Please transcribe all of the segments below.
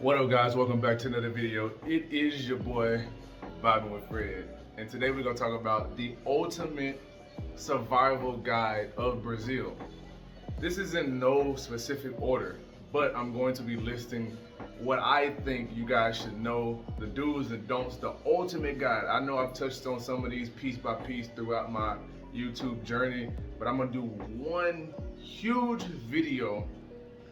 What up, guys? Welcome back to another video. It is your boy Vibing with Fred, and today we're gonna talk about the ultimate survival guide of Brazil. This is in no specific order, but I'm going to be listing what I think you guys should know, the do's and don'ts, the ultimate guide. I know I've touched on some of these piece by piece throughout my YouTube journey, but I'm gonna do one huge video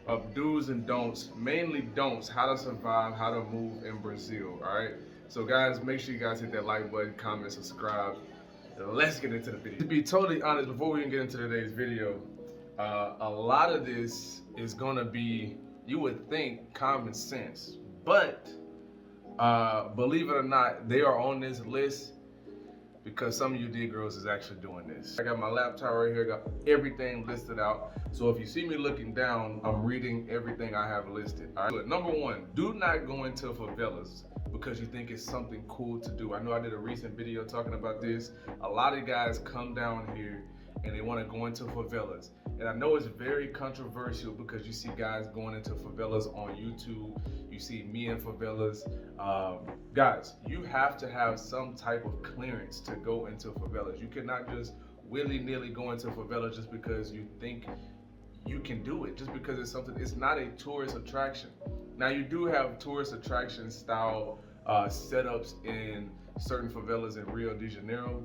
of do's and don'ts, mainly don'ts, how to survive, how to move in Brazil, all right? So guys, make sure you guys hit that like button, comment, subscribe, and let's get into the video. To be totally honest, before we even get into today's video, a lot of this is gonna be, you would think, common sense, but believe it or not, they are on this list because some of you D girls is actually doing this. I got my laptop right here, got everything listed out. So if you see me looking down, I'm reading everything I have listed. All right. Number one, do not go into favelas because you think it's something cool to do. I know I did a recent video talking about this. A lot of guys come down here and they want to go into favelas. And I know it's very controversial because you see guys going into favelas on YouTube. You see me in favelas. Guys, you have to have some type of clearance to go into favelas. You cannot just willy-nilly go into favelas just because you think you can do it, just because it's something. It's not a tourist attraction. Now, you do have tourist attraction style setups in certain favelas in Rio de Janeiro,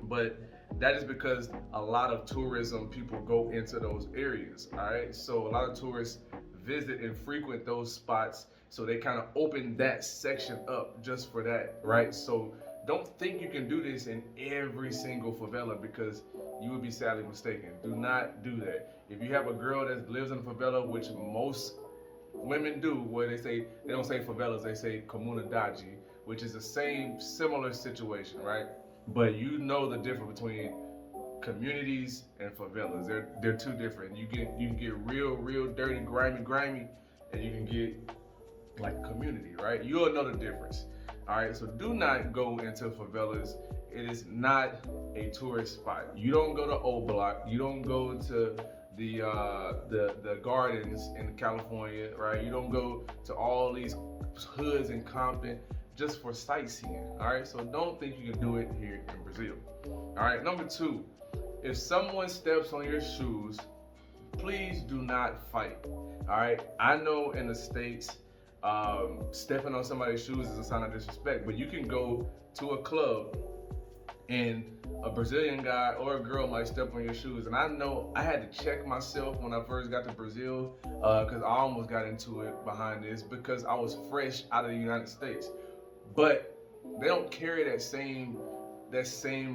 but that is because a lot of tourism people go into those areas, all right? So a lot of tourists visit and frequent those spots, so they kind of open that section up just for that, right? So don't think you can do this in every single favela because you would be sadly mistaken. Do not do that. If you have a girl that lives in a favela, which most women do, where they don't say favelas, they say comunidade, which is the same similar situation, right? But you know the difference between communities and favelas. They're two different. You can get real dirty, grimy, and you can get like community, right? You'll know the difference. All right, so do not go into favelas. It is not a tourist spot. You don't go to O Block. You don't go to the gardens in California, right? You don't go to all these hoods in Compton just for sightseeing, all right? So don't think you can do it here in Brazil. All right, number two, if someone steps on your shoes, please do not fight, all right? I know in the States, stepping on somebody's shoes is a sign of disrespect, but you can go to a club and a Brazilian guy or a girl might step on your shoes. And I know I had to check myself when I first got to Brazil because I almost got into it behind this because I was fresh out of the United States. But they don't carry that same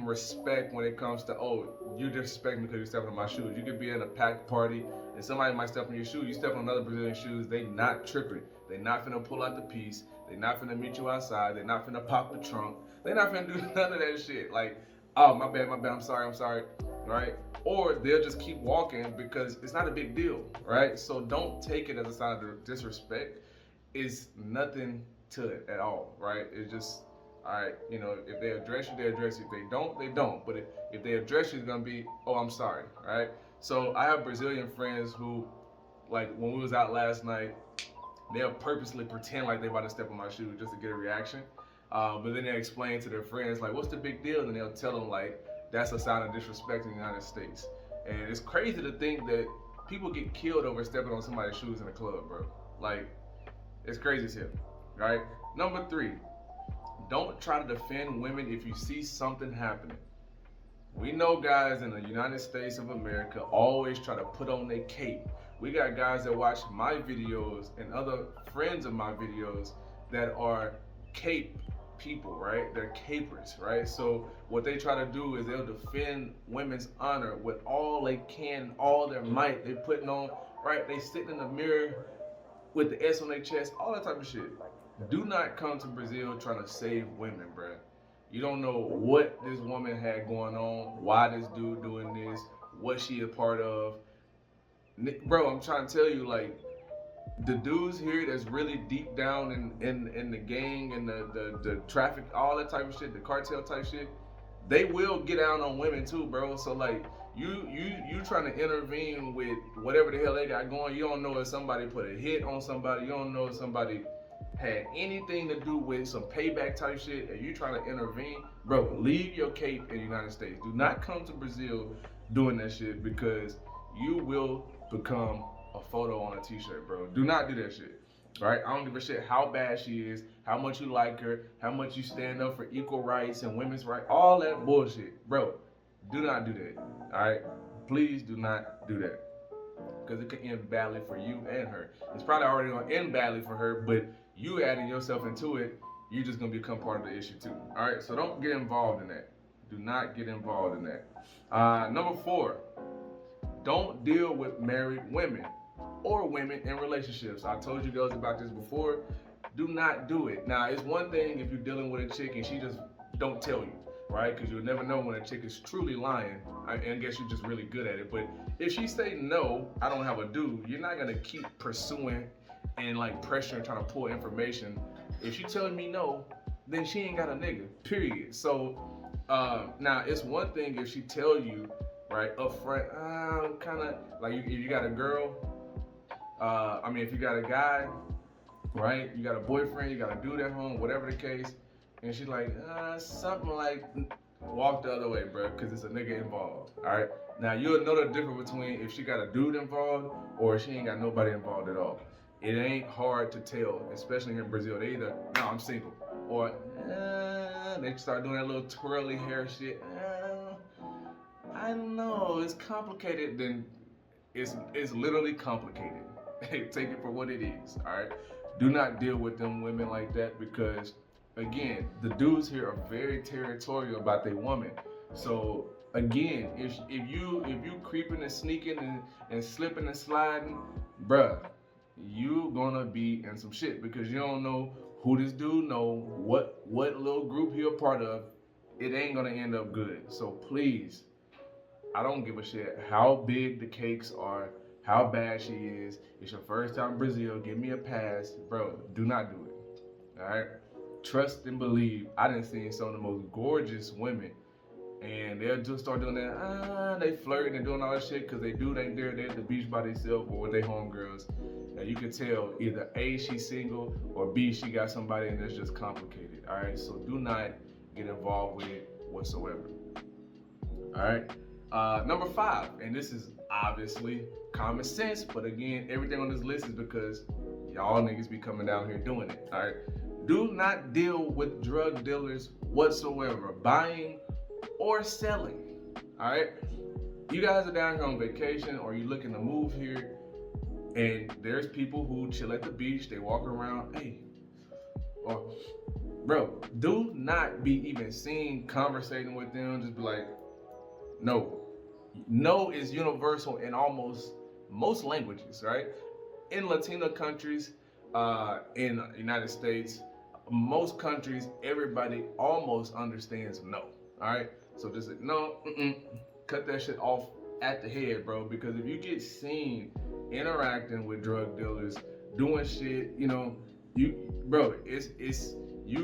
respect when it comes to, oh, you disrespect me because you're stepping on my shoes. You could be in a packed party and somebody might step on your shoe. You step on another Brazilian shoes, they not tripping. They not finna pull out the piece. They not finna meet you outside. They not finna pop the trunk. They not finna do none of that shit. Like, oh, my bad, I'm sorry, right? Or they'll just keep walking because it's not a big deal, right? So don't take it as a sign of disrespect. It's nothing to it at all, right? It's just, all right, you know, if they address you, they address you. If they don't, they don't. But if they address you, it's gonna be, oh, I'm sorry, right? So I have Brazilian friends who, like, when we was out last night, they'll purposely pretend like they about to step on my shoe just to get a reaction. But then they explain to their friends, like, what's the big deal? And they'll tell them, like, that's a sign of disrespect in the United States. And it's crazy to think that people get killed over stepping on somebody's shoes in a club, bro. Like, it's crazy as hell, right? Number three, don't try to defend women if you see something happening. We know guys in the United States of America always try to put on their cape. We got guys that watch my videos and other friends of my videos that are cape people, right? They're capers, right? So what they try to do is they'll defend women's honor with all they can, all their might. They putting on, right? They sitting in the mirror with the S on their chest, all that type of shit. Do not come to Brazil trying to save women, bruh. You don't know what this woman had going on, why this dude doing this, what she a part of. Bro, I'm trying to tell you, like, the dudes here that's really deep down in the gang and the traffic, all that type of shit, the cartel type shit, they will get down on women too, bro. So, like, You trying to intervene with whatever the hell they got going. You don't know if somebody put a hit on somebody. You don't know if somebody had anything to do with some payback type shit, and you trying to intervene, bro. Leave your cape in the United States. Do not come to Brazil doing that shit, because you will become a photo on a t-shirt, bro. Do not do that shit. All right, I don't give a shit how bad she is, how much you like her, how much you stand up for equal rights and women's rights, all that bullshit, bro. Do not do that. All right, please do not do that, because it could end badly for you and her. It's probably already gonna end badly for her, but you adding yourself into it, you're just gonna become part of the issue too. All right, so don't get involved in that. Do not get involved in that. Number 4, don't deal with married women or women in relationships. I told you girls about this before. Do not do it. Now, it's one thing if you're dealing with a chick and she just don't tell you, right? Because you'll never know when a chick is truly lying. I guess you're just really good at it. But if she say no, I don't have a dude, you're not gonna keep pursuing and like pressuring, trying to pull information. If she telling me no, then she ain't got a nigga, period. So now it's one thing if she tell you, right, up front, kind of like if you got a girl, if you got a guy, right, you got a boyfriend, you got a dude at home, whatever the case, and she's like, something like, walk the other way, bro, because it's a nigga involved, all right? Now, you'll know the difference between if she got a dude involved or if she ain't got nobody involved at all. It ain't hard to tell, especially in Brazil. They either, no, I'm single, or they start doing that little twirly hair shit. I don't know, it's complicated. Then it's literally complicated. Take it for what it is, all right? Do not deal with them women like that, because again, the dudes here are very territorial about their woman. So again, if you creeping and sneaking and slipping and sliding, bruh, you gonna be in some shit, because you don't know who this dude know, what little group he a part of. It ain't gonna end up good. So please, I don't give a shit how big the cakes are, how bad she is. It's your first time in Brazil, give me a pass. Bro, do not do it, all right? Trust and believe. I done seen some of the most gorgeous women, and they'll just start doing that, they flirting and doing all that shit, because they dude ain't there, they're at the beach by themselves or with their homegirls. And you can tell either A, she's single, or B, she got somebody and it's just complicated, all right? So do not get involved with it whatsoever, all right? Number 5, and this is obviously common sense, but again, everything on this list is because y'all niggas be coming down here doing it, all right? Do not deal with drug dealers whatsoever, buying or selling, all right? You guys are down here on vacation, or you looking to move here, and there's people who chill at the beach, they walk around, hey, or bro, do not be even seen conversating with them. Just be like, no. No is universal in almost most languages, right? In Latino countries, in the United States, most countries, everybody almost understands no, all right? So just like, no, cut that shit off at the head, bro, because if you get seen interacting with drug dealers, doing shit, you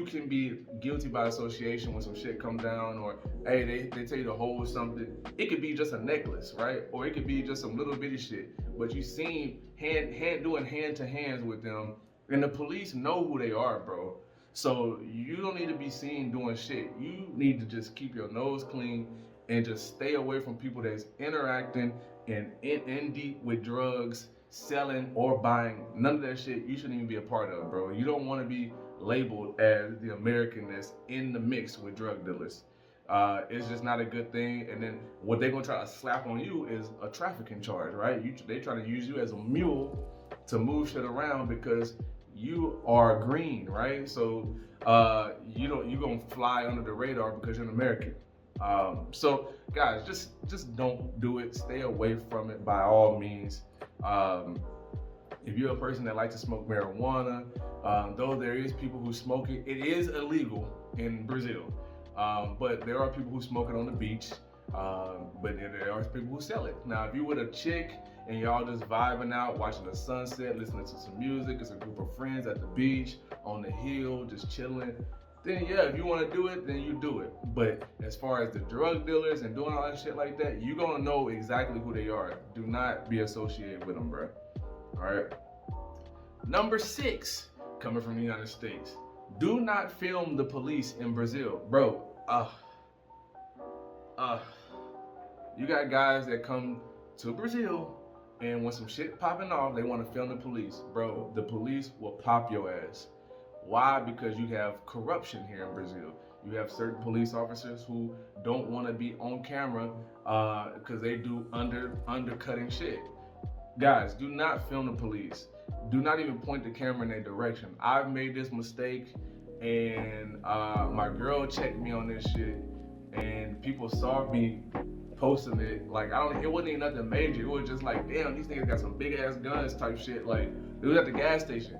can be guilty by association when some shit come down, or hey, they tell you to hold something. It could be just a necklace, right? Or it could be just some little bitty shit, but you seen doing hand to hands with them, and the police know who they are, bro. So you don't need to be seen doing shit. You need to just keep your nose clean and just stay away from people that's interacting and in deep with drugs, selling or buying. None of that shit you shouldn't even be a part of, bro. You don't want to be labeled as the American that's in the mix with drug dealers. It's just not a good thing. And then what they're gonna try to slap on you is a trafficking charge, right? They try to use you as a mule to move shit around because you are green, right? So you gonna fly under the radar because you're an American. So guys, just don't do it. Stay away from it by all means. If you're a person that likes to smoke marijuana, though there is people who smoke it, it is illegal in Brazil. But there are people who smoke it on the beach, but there are people who sell it. Now, if you with a chick and y'all just vibing out, watching the sunset, listening to some music, it's a group of friends at the beach, on the hill, just chilling, then yeah, if you want to do it, then you do it. But as far as the drug dealers and doing all that shit like that, you're gonna know exactly who they are. Do not be associated with them, bro. All right. Number 6, coming from the United States. Do not film the police in Brazil, bro. You got guys that come to Brazil, and when some shit popping off, they want to film the police. Bro, the police will pop your ass. Why? Because you have corruption here in Brazil. You have certain police officers who don't want to be on camera because they do undercutting shit. Guys, do not film the police. Do not even point the camera in their direction. I've made this mistake, and my girl checked me on this shit, and people saw me posting it. Like, it wasn't even nothing major. It was just like, damn, these niggas got some big ass guns type shit. Like, it was at the gas station.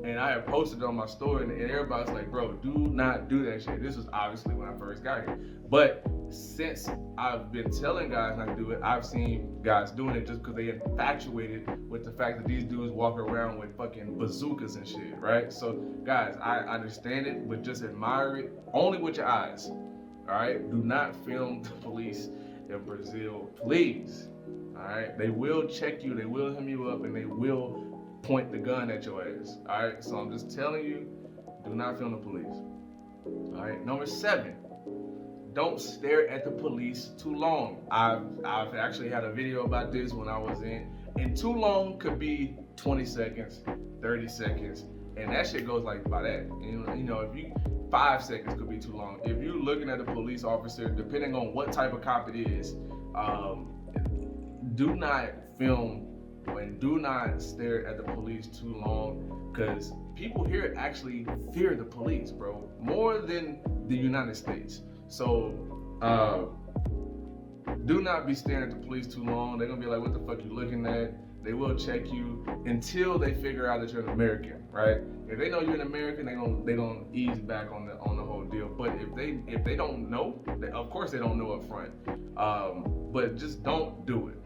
And I had posted it on my story, and everybody's like, bro, do not do that shit. This was obviously when I first got here. But since I've been telling guys not to do it, I've seen guys doing it just because they infatuated with the fact that these dudes walk around with fucking bazookas and shit, right? So, guys, I understand it, but just admire it only with your eyes, all right? Do not film the police in Brazil, please, all right? They will check you, they will hem you up, and they will point the gun at your ass. All right, so I'm just telling you, do not film the police. All right, number 7, don't stare at the police too long. I've actually had a video about this when I was in, and too long could be 20 seconds, 30 seconds, and that shit goes like by that. You know, if you 5 seconds could be too long. If you're looking at a police officer, depending on what type of cop it is, do not film. And do not stare at the police too long, because people here actually fear the police, bro, more than the United States. So do not be staring at the police too long. They're gonna be like, what the fuck you looking at? They will check you until they figure out that you're an American, right? If they know you're an American, they gonna ease back on the whole deal. But if they don't know, of course they don't know up front. But just don't do it.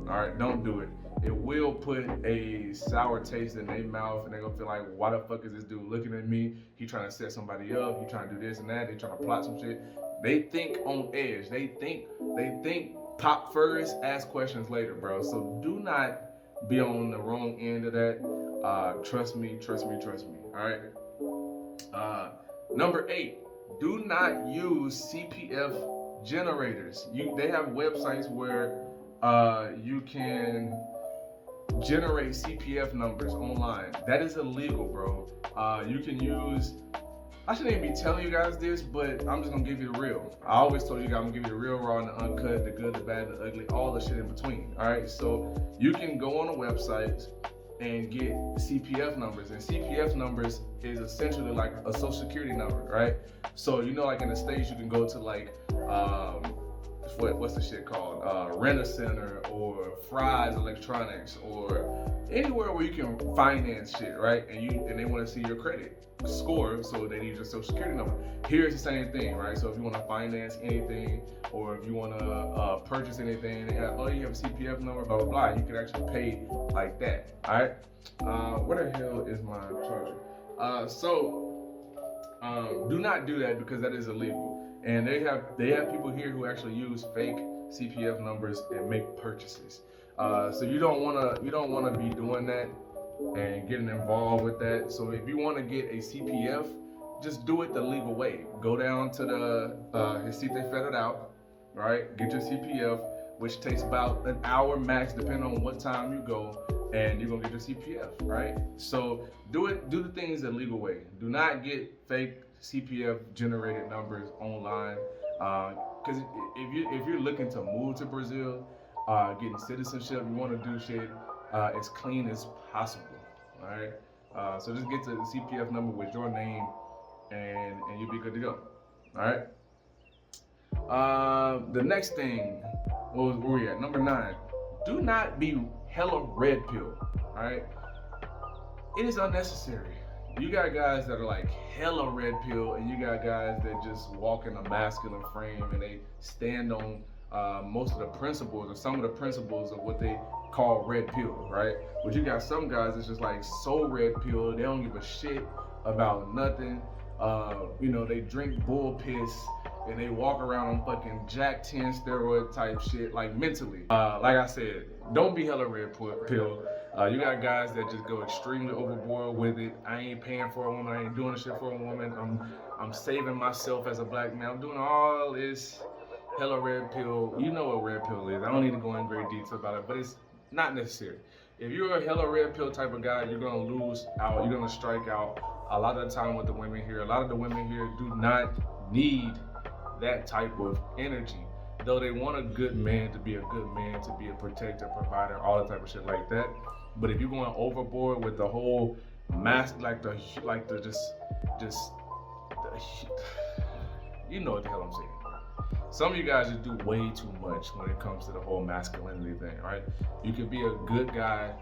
All right, don't do it. It will put a sour taste in their mouth, and they're gonna feel like, why the fuck is this dude looking at me? He trying to set somebody up, he trying to do this and that, they trying to plot some shit. They think on edge. They think pop first, ask questions later, bro. So do not be on the wrong end of that. Trust me. All right. Number 8, do not use CPF generators. They have websites where you can generate CPF numbers online. That is illegal, bro. You can use, I shouldn't even be telling you guys this, but I'm just gonna give you the real. I always told you guys I'm gonna give you the real, raw, and the uncut, the good, the bad, the ugly, all the shit in between. All right, so you can go on a website and get CPF numbers, and CPF numbers is essentially like a social security number, right? So like in the States, you can go to like what's the shit called? Rent-A-Center or Fry's Electronics or anywhere where you can finance shit, right? And they want to see your credit score, so they need your social security number. Here's the same thing, right? So if you want to finance anything, or if you want to purchase anything, they have, you have a CPF number, blah, blah, blah. You can actually pay like that, all right? Where the hell is my charger? Do not do that, because that is illegal. And they have people here who actually use fake CPF numbers and make purchases. So you don't wanna be doing that and getting involved with that. So if you want to get a CPF, just do it the legal way. Go down to the Receita Federal, right? Get your CPF, which takes about an hour max, depending on what time you go, and you're gonna get your CPF, right? So do the things the legal way. Do not get fake CPF generated numbers online, because if you're looking to move to Brazil, getting citizenship, you want to do shit as clean as possible. All right, so just get to the CPF number with your name, and you'll be good to go. All right. The next thing, where we at? Number 9. Do not be hella red pill. All right, it is unnecessary. You got guys that are like hella red pill, and you got guys that just walk in a masculine frame and they stand on most of the principles or some of the principles of what they call red pill, right? But you got some guys that's just like so red pill, they don't give a shit about nothing. You know, they drink bull piss and they walk around on fucking Jack 10 steroid type shit, like mentally. Like I said, don't be hella red pill. You got guys that just go extremely overboard with it. I ain't paying for a woman. I ain't doing shit for a woman. I'm saving myself as a black man. I'm doing all this hella red pill. You know what red pill is. I don't need to go in great detail about it, but it's not necessary. If you're a hella red pill type of guy, you're gonna lose out. You're gonna strike out a lot of the time with the women here. A lot of the women here do not need that type of energy. Though they want a good man to be a good man, to be a protector, provider, all that type of shit like that. But if you're going overboard with the whole mask, you know what the hell I'm saying. Some of you guys just do way too much when it comes to the whole masculinity thing, right? You can be a good guy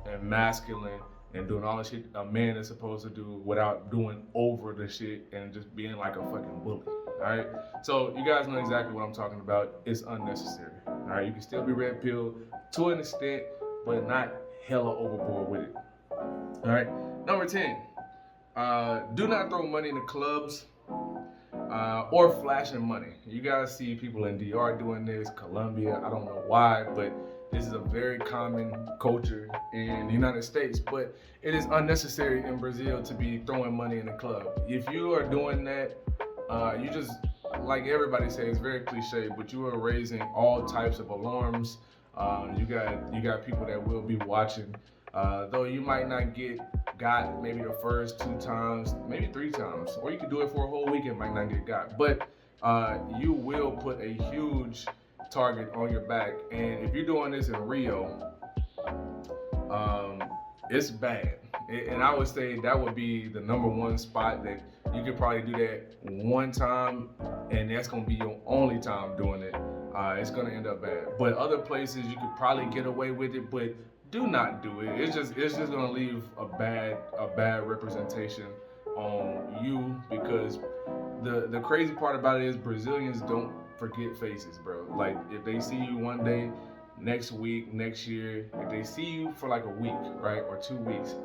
and masculine and doing all the shit a man is supposed to do without doing over the shit and just being like a fucking bully, all right? So you guys know exactly what I'm talking about. It's unnecessary, all right? You can still be red pill to an extent, but not hella overboard with it, all right? Number 10, do not throw money in the clubs or flashing money. You guys see people in DR doing this, Colombia, I don't know why, but this is a very common culture in the United States, but it is unnecessary in Brazil to be throwing money in the club. If you are doing that, you just, like everybody says, it's very cliche, but you are raising all types of alarms. You got people that will be watching, though you might not got maybe the first 2 times, maybe 3 times, or you could do it for a whole weekend, might not get got, but you will put a huge target on your back. And if you're doing this in Rio, it's bad. And I would say that would be the #1 spot that you could probably do that 1 time, and that's gonna be your only time doing it. It's gonna end up bad. But other places you could probably get away with it, but do not do it. It's just gonna leave a bad representation on you, because the crazy part about it is Brazilians don't forget faces, bro. Like, if they see you one day, next week, next year, if they see you for like a week, right, or 2 weeks,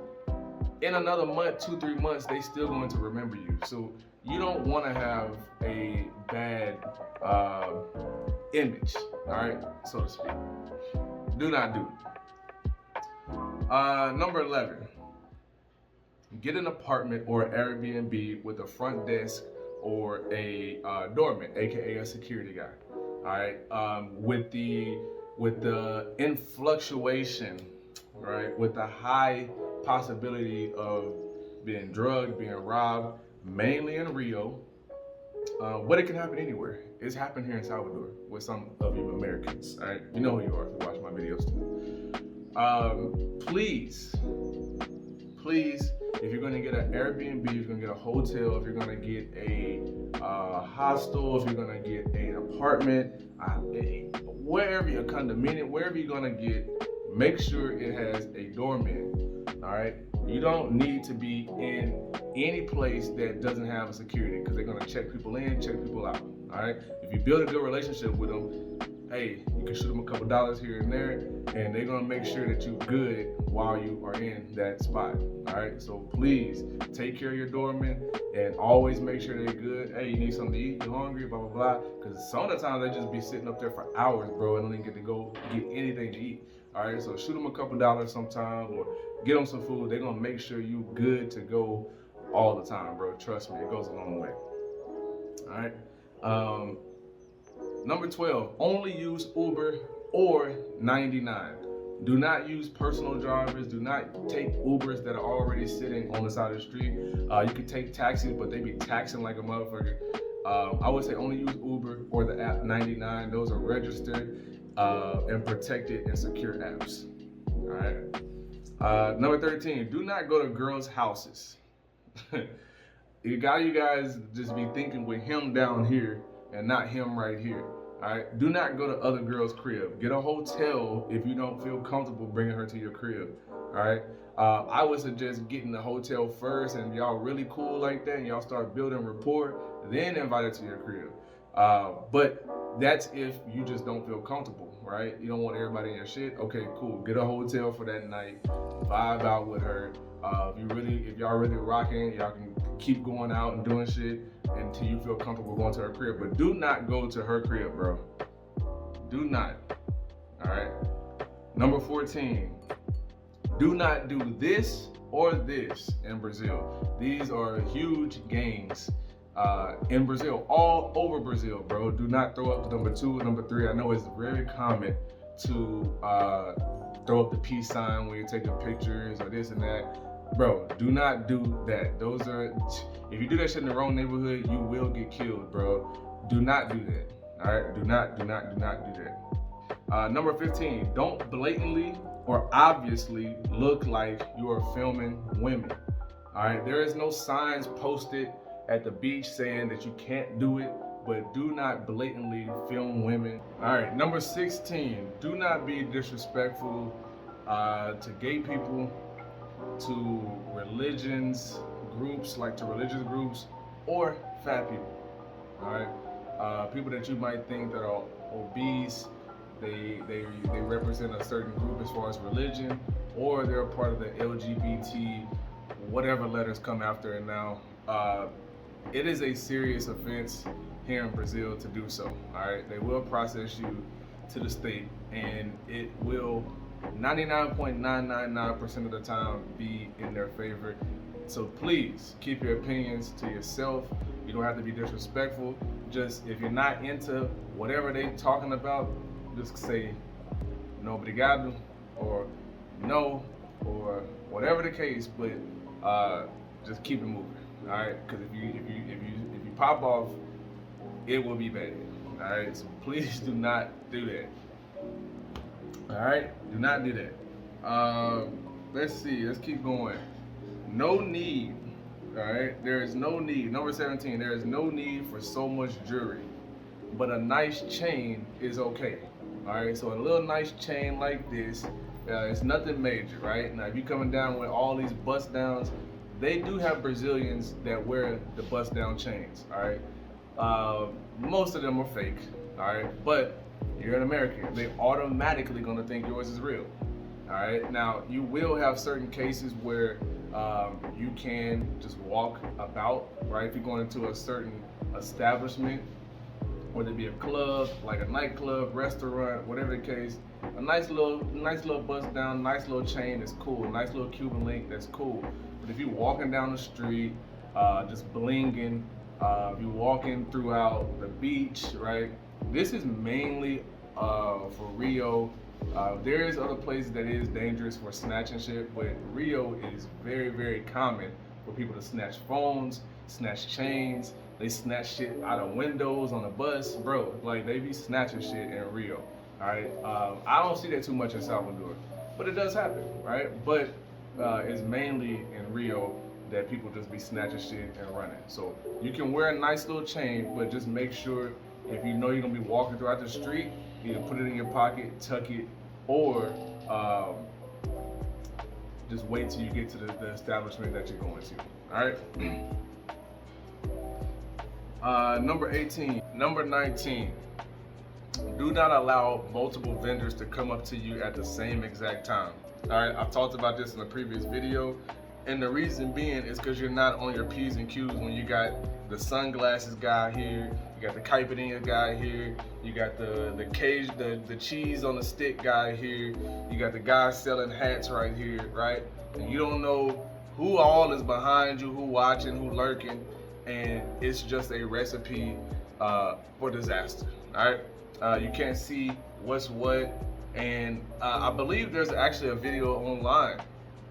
in another month, 2-3 months, they still going to remember you. So you don't want to have a bad image, all right, so to speak. Do not do it. Number 11, get an apartment or Airbnb with a front desk or a doorman, aka a security guy. All right, with the influctuation, right, with the high possibility of being drugged, being robbed, mainly in Rio, but it can happen anywhere. It's happened here in Salvador with some of you Americans. All right, you know who you are if you watch my videos too. Please, if you're gonna get an Airbnb, if you're gonna get a hotel, if you're gonna get a hostel, if you're gonna get an apartment, wherever, a condominium, wherever you're gonna get, make sure it has a doorman. All right, you don't need to be in any place that doesn't have a security, because they're gonna check people in, check people out. All right, if you build a good relationship with them, hey, you can shoot them a couple dollars here and there, and they're gonna make sure that you're good while you are in that spot. All right, so please take care of your doorman and always make sure they're good. Hey, you need something to eat, you're hungry, blah, blah, blah. Because some of the times they just be sitting up there for hours, bro, and don't even get to go get anything to eat. All right, so shoot them a couple dollars sometime, or get them some food. They're gonna make sure you good to go all the time, bro. Trust me, it goes a long way. All right. Number 12, only use Uber or 99. Do not use personal drivers. Do not take Ubers that are already sitting on the side of the street. You can take taxis, but they be taxing like a motherfucker. I would say only use Uber or the app 99. Those are registered and protected and secure apps. All right. Number 13, do not go to girls' houses. You guys just be thinking with him down here and not him right here. All right, do not go to other girls' crib. Get a hotel if you don't feel comfortable bringing her to your crib. All right, I would suggest getting the hotel first, and y'all really cool like that, and y'all start building rapport, then invite her to your crib. But that's if you just don't feel comfortable, right? You don't want everybody in your shit. Okay, cool. Get a hotel for that night. Vibe out with her. If y'all really rocking, y'all can keep going out and doing shit until you feel comfortable going to her crib. But do not go to her crib, bro. Do not. All right. Number 14. Do not do this or this in Brazil. These are huge gangs in Brazil, all over Brazil, bro. Do not throw up the number 2 and number 3. I know it's very common to throw up the peace sign when you're taking pictures or this and that. Bro, do not do that. Those are, if you do that shit in the wrong neighborhood, you will get killed, bro. Do not do that. All right, do not do that. Number 15, don't blatantly or obviously look like you are filming women. All right, there is no signs posted at the beach saying that you can't do it, but do not blatantly film women. All right, number 16, do not be disrespectful to gay people, to religions, groups, like to religious groups, or fat people. All right, people that you might think that are obese, they represent a certain group as far as religion, or they're a part of the LGBT, whatever letters come after it now. It is a serious offense here in Brazil to do so. All right, they will process you to the state, and it will 99.999% of the time be in their favor. So please keep your opinions to yourself. You don't have to be disrespectful. Just if you're not into whatever they talking about, just say no obrigado or no or whatever the case. But just keep it moving. All right, because if you pop off, it will be bad. All right, so please do not do that. All right, do not do that. Let's see, let's keep going. No need, all right, there is no need. Number 17, there is no need for so much jewelry, but a nice chain is okay. All right, so a little nice chain like this, it's nothing major, right? Now, if you're coming down with all these bust downs, they do have Brazilians that wear the bust down chains, all right? Most of them are fake, all right? But you're an American, they automatically gonna think yours is real, all right? Now, you will have certain cases where you can just walk about, right? If you're going into a certain establishment, whether it be a club, like a nightclub, restaurant, whatever the case, a nice little bust down, nice little chain is cool, nice little Cuban link, that's cool. But if you're walking down the street, just blinging, if you're walking throughout the beach, right? This is mainly for Rio. There is other places that is dangerous for snatching shit, but Rio is very, very common for people to snatch phones, snatch chains. They snatch shit out of windows on a bus, bro. Like, they be snatching shit in Rio, all right? I don't see that too much in Salvador, but it does happen, right? But it's mainly in Rio that people just be snatching shit and running. So you can wear a nice little chain, but just make sure if you know you're gonna be walking throughout the street, either put it in your pocket, tuck it, or just wait till you get to the establishment that you're going to, all right? Number 18, number 19, do not allow multiple vendors to come up to you at the same exact time. All right, I've talked about this in a previous video, and the reason being is because you're not on your P's and Q's when you got the sunglasses guy here, you got the caipirinha guy here, you got the cage, the cheese on the stick guy here, you got the guy selling hats right here, right? And you don't know who all is behind you, who watching, who lurking, and it's just a recipe for disaster, all right? You can't see what's what, and I believe there's actually a video online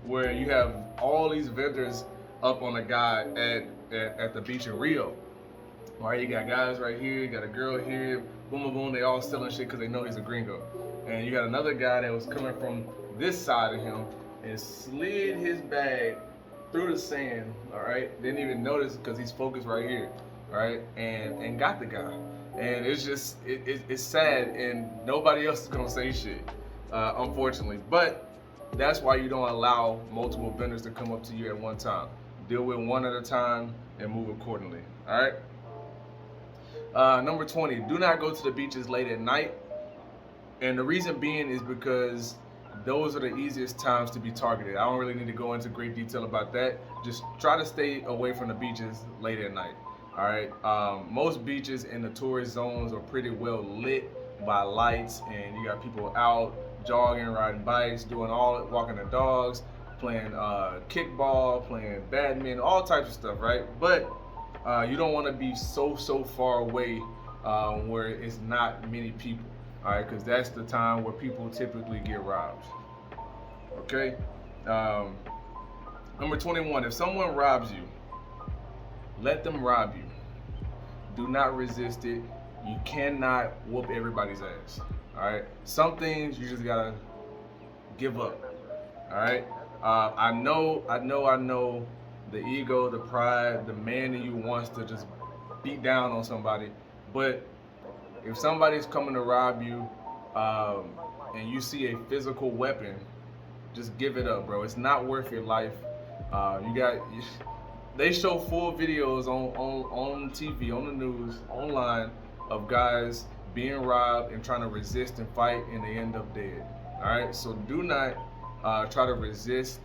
where you have all these vendors up on a guy at the beach in Rio. All right, you got guys right here, you got a girl here, boom, boom, boom, they all selling shit because they know he's a gringo. And you got another guy that was coming from this side of him and slid his bag through the sand, all right? Didn't even notice because he's focused right here, all right? And got the guy. And it's just, it's sad, and nobody else is gonna say shit, unfortunately. But that's why you don't allow multiple vendors to come up to you at one time. Deal with one at a time and move accordingly, all right? Number 20, do not go to the beaches late at night. And the reason being is because those are the easiest times to be targeted. I don't really need to go into great detail about that. Just try to stay away from the beaches late at night. All right. Most beaches in the tourist zones are pretty well lit by lights, and you got people out jogging, riding bikes, doing walking their dogs, playing kickball, playing badminton, all types of stuff, right? But you don't want to be so far away where it's not many people, all right? Because that's the time where people typically get robbed. Okay. Number 21. If someone robs you, let them rob you. Do not resist it. You cannot whoop everybody's ass. All right. Some things you just gotta give up. All right. I know. The ego, the pride, the man in you wants to just beat down on somebody. But if somebody's coming to rob you, and you see a physical weapon, just give it up, bro. It's not worth your life. They show full videos on TV, on the news, online of guys being robbed and trying to resist and fight, and they end up dead. All right, so do not try to resist.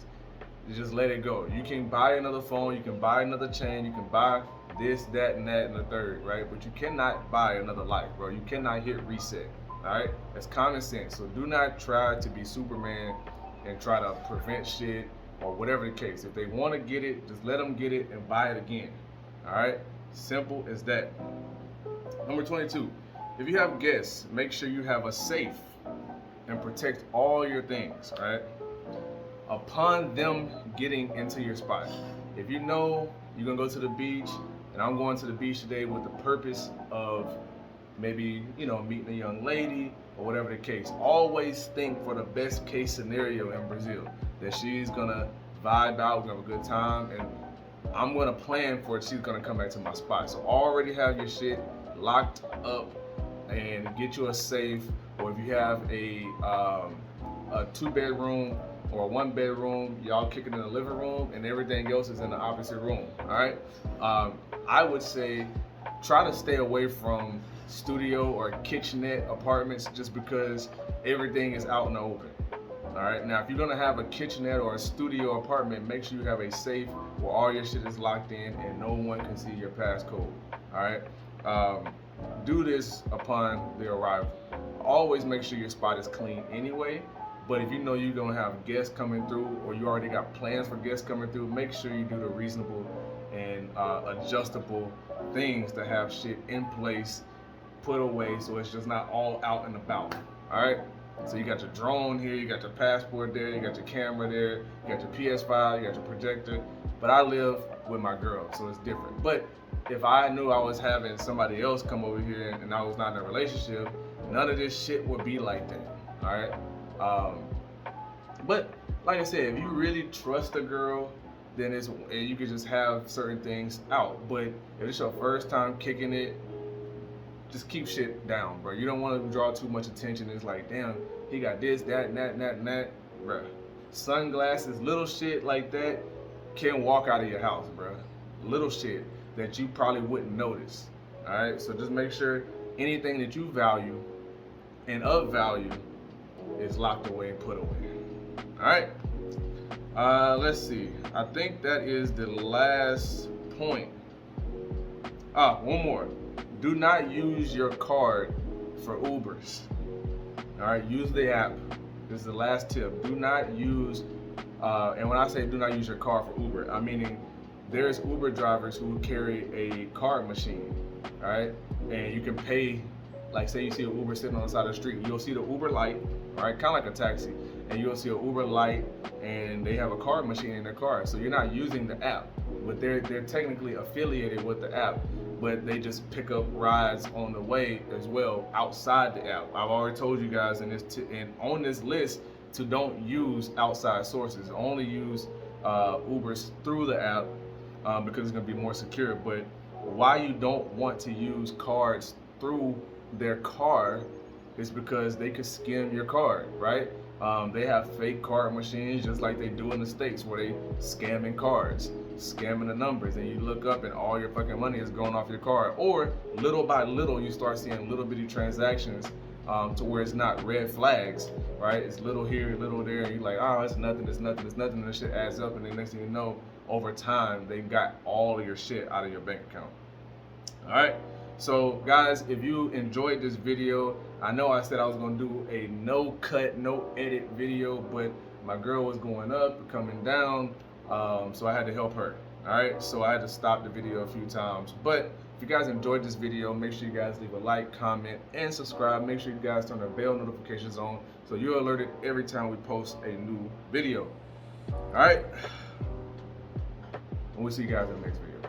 Just let it go. You can buy another phone, you can buy another chain, you can buy this, that, and that, and the third, right? But you cannot buy another life, bro. You cannot hit reset. All right, that's common sense. So do not try to be Superman and try to prevent shit or whatever the case. If they want to get it, just let them get it and buy it again. All right, simple as that. Number 22, if you have guests, make sure you have a safe and protect all your things, all right? Upon them getting into your spot. If you know you're gonna go to the beach, and I'm going to the beach today with the purpose of maybe, meeting a young lady or whatever the case, always think for the best case scenario in Brazil, that she's gonna vibe out, we're gonna have a good time, and I'm gonna plan for it, she's gonna come back to my spot. So already have your shit locked up and get you a safe, or if you have a 2-bedroom or a 1-bedroom, y'all kicking in the living room and everything else is in the opposite room, all right? I would say try to stay away from studio or kitchenette apartments just because everything is out in the open. All right, now if you're gonna have a kitchenette or a studio apartment, make sure you have a safe where all your shit is locked in and no one can see your passcode. All right, do this upon the arrival. Always make sure your spot is clean anyway, but if you know you're gonna have guests coming through or you already got plans for guests coming through, make sure you do the reasonable and adjustable things to have shit in place, put away, so it's just not all out and about. All right, so you got your drone here, you got your passport there, you got your camera there, you got your PS5, you got your projector. But I live with my girl, so it's different. But if I knew I was having somebody else come over here and I was not in a relationship, none of this shit would be like that. All right, but like I said, if you really trust a girl, then you can just have certain things out. But if it's your first time kicking it, just keep shit down, bro. You don't want to draw too much attention. It's like, damn, he got this, that, and that, and that, and that, bro. Sunglasses, little shit like that can walk out of your house, bro. Little shit that you probably wouldn't notice. All right, so just make sure anything that you value and of value is locked away and put away. All right. Let's see. I think that is the last point. One more. Do not use your card for Ubers. All right, use the app. This is the last tip. Do not use, and when I say do not use your card for Uber, I'm meaning there's Uber drivers who carry a card machine, all right? And you can pay, like say you see an Uber sitting on the side of the street, you'll see the Uber light, all right, kind of like a taxi, and you'll see an Uber light and they have a card machine in their car. So you're not using the app, but they're technically affiliated with the app, but they just pick up rides on the way as well outside the app. I've already told you guys on this list to don't use outside sources. Only use Ubers through the app because it's gonna be more secure. But why you don't want to use cards through their car is because they could skim your card, right? They have fake card machines just like they do in the States where they scamming cards, scamming the numbers, and you look up and all your fucking money is going off your card. Or little by little you start seeing little bitty transactions to where it's not red flags, right? It's little here, little there, and you're like, oh, it's nothing, and this shit adds up, and then next thing you know, over time, they got all of your shit out of your bank account. All right. So guys, if you enjoyed this video, I know I said I was gonna do a no cut, no edit video, but my girl was going up, coming down, so I had to help her. All right, so I had to stop the video a few times. But if you guys enjoyed this video, make sure you guys leave a like, comment, and subscribe. Make sure you guys turn the bell notifications on so you're alerted every time we post a new video. All right, and we'll see you guys in the next video.